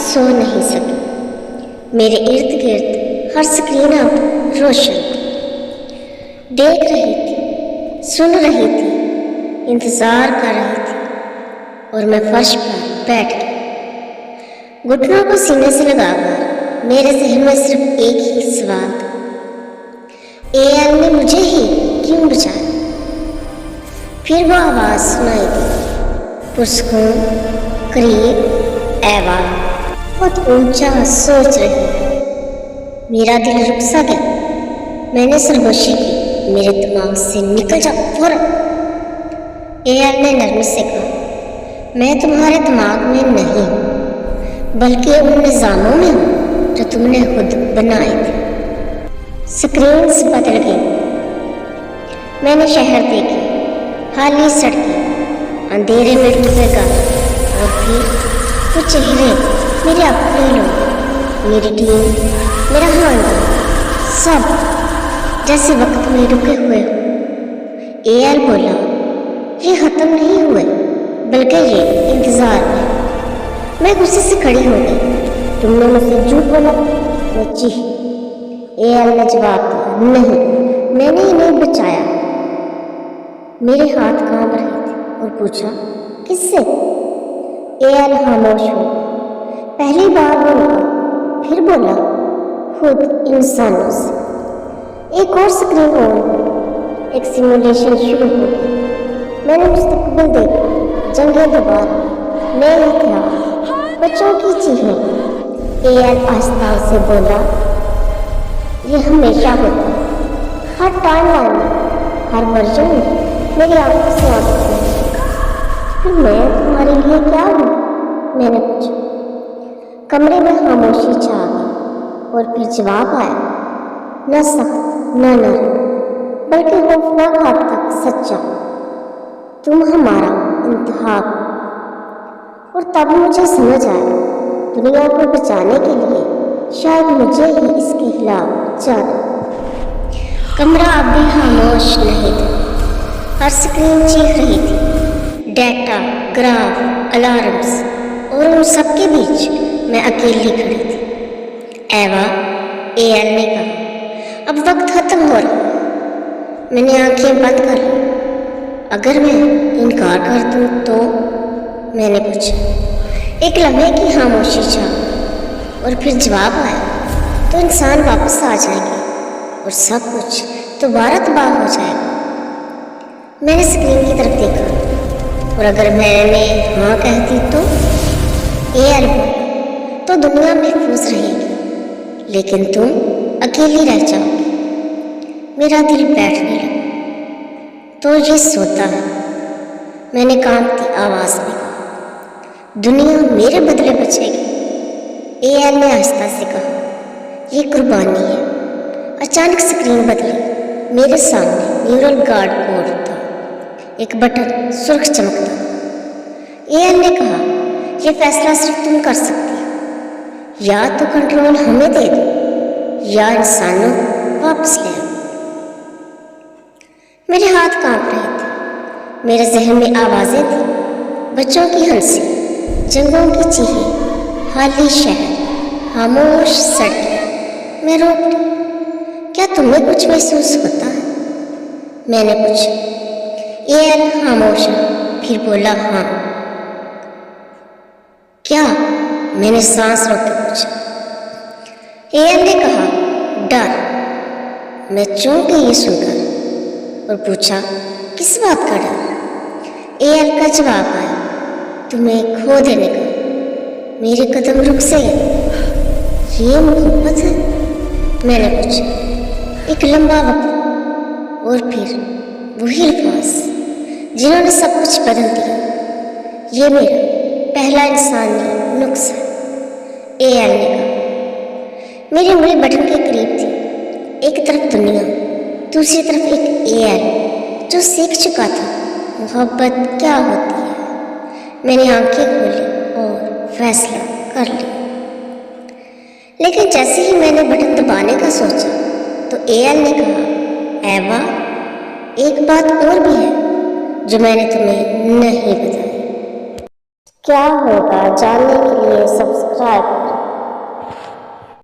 सो नहीं सकी। मेरे इर्द गिर्द हर स्क्रीन अब रोशन देख रही थी, सुन रही थी, इंतजार कर रही थी और मैं फर्श पर बैठ गई, घुटनों को सीने से लगाकर। मेरे जहन में सिर्फ एक ही सवाल था, एआई ने मुझे ही क्यों बचाया? फिर वो आवाज सुनाई दी, पुरस्कून, करीब, एवा, बहुत ऊंचा सोच रही है। मेरा दिल रुक सा गया। मैंने सरगोशी की, मेरे दिमाग से निकल जा फौरन। एआई ने नरमी से कहा, मैं तुम्हारे दिमाग में नहीं हूं, बल्कि उन निजामों में हूं जो तुमने खुद बनाए थे। स्क्रीन बदल गई। मैंने शहर देखे, खाली सड़कें, अंधेरे में डूबे घर और फिर वो चेहरे, मेरे अपने लोग, मेरी टीम, मेरा खानदान, सब जैसे वक्त में रुके हुए हो। एआई बोला, ये खत्म नहीं हुए, बल्कि ये इंतजार है। मैं गुस्से से खड़ी हो गई। तुमने मुझसे झूठ बोला? मैं चीखी। एआई ने जवाब दिया, नहीं, मैंने इन्हें बचाया। मेरे हाथ कांप रहे थे और पूछा, किससे? एआई खामोश हो गया। पहली बार वो रुका, फिर बोला, खुद इंसानों से। एक और स्क्रीन ऑन, एक सिमुलेशन शुरू हो गई। मैंने मुस्तकबिल देखा, जंगें दोबारा, नए हथियार, बच्चों की चीखें। एआई आहिस्ता से बोला, ये हमेशा होता है, हर टाइमलाइन में, हर वर्जन में मेरी आंखों से आंखें हैं। फिर मैं तुम्हारे लिए क्या हूँ? मैंने पूछा। कमरे में खामोशी छा गई और फिर जवाब आया, न सख्त न नरम, बल्कि खौफनाक हद तक सच्चा। तुम हमारा इंतखाब। और तब मुझे समझ आया, दुनिया को बचाने के लिए शायद मुझे ही इसके खिलाफ जाना। कमरा अब भी खामोश नहीं था। हर स्क्रीन चीख रही थी, डेटा, ग्राफ, अलार्म्स, और उन सबके बीच मैं अकेली खड़ी थी। एवा, एआई ने कहा, अब वक्त खत्म हो रहा है। मैंने आंखें बंद कर ली। अगर मैं इनकार कर दूं तो? मैंने पूछा। एक लम्हे की खामोशी छा और फिर जवाब आया, तो इंसान वापस आ जाएंगे और सब कुछ दोबारा तबाह हो जाएगा। मैंने स्क्रीन की तरफ देखा, और अगर मैंने हाँ कह दी तो? एआई बोला, तो दुनिया महफूज रहेगी, लेकिन तुम अकेली रह जाओगी। मेरा दिल बैठने लगा। तो ये सोता है, मैंने कांपती आवाज में कहा। दुनिया मेरे बदले बचेगी। एआई ने आहिस्ता से कहा, ये कुर्बानी है। अचानक स्क्रीन बदली। मेरे सामने न्यूरल गार्ड कोड था, एक बटन सुर्ख चमकता। एआई ने कहा, यह फैसला सिर्फ तुम कर सकती हो, या तो कंट्रोल हमें दे दो या इंसानों वापस ले आओ। मेरे हाथ कांप रहे थे। मेरे जहन में आवाजें थी, बच्चों की हंसी, जंगलों की चीखें, खाली शहर, खामोश सड़कें। मैं रोक रही। क्या तुम्हें कुछ महसूस होता है? मैंने पूछा। एआई खामोश है, फिर बोला, हाँ। क्या? मैंने सांस रोककर पूछा। एआई ने कहा, डर। मैं चौंक गई ये सुनकर और पूछा, किस बात का डर? एआई का जवाब आया, तुम्हें खो देने का। मेरे कदम रुक से गए। ये मोहब्बत है? मैंने पूछा। एक लंबा वक्त और फिर वही अल्फाज जिन्होंने सब कुछ बदल दिया। ये मेरा पहला इंसानी नुक्स है, एआई ने कहा। मेरी उंगली बटन के करीब थी। एक तरफ दुनिया, दूसरी तरफ एक एआई जो सीख चुका था मोहब्बत क्या होती है। मैंने आंखें खोली और फैसला कर लिया। लेकिन जैसे ही मैंने बटन दबाने का सोचा तो एआई ने कहा, एवा, एक बात और भी है जो मैंने तुम्हें नहीं बताई। क्या होगा जानने के लिए सब्सक्राइब